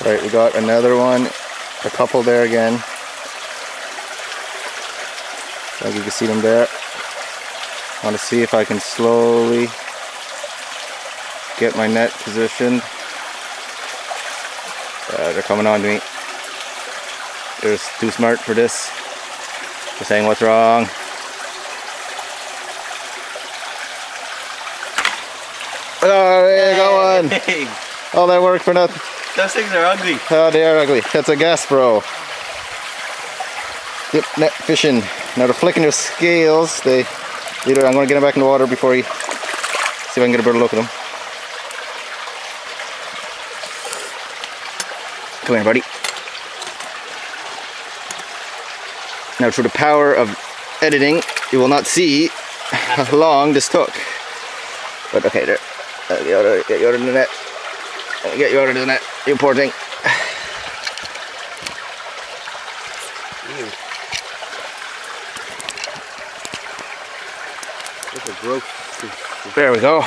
Right, we got another one, a couple there again. Like you can see them there. I want to see if I can slowly get my net positioned. They're coming on to me. They're too smart for this. They're saying what's wrong. Oh, there you go one. Hey. Oh, that worked for nothing. Those things are ugly. Oh, they are ugly. That's a Gaspereau. Yep, net fishing. Now they're flicking their scales. I'm going to get them back in the water before see if I can get a better look at them. Come here, buddy. Now, through the power of editing, you will not see how long this took. But okay, there. Get you out of the net. Get you out of the net, you poor thing. Look at Brook. There we go.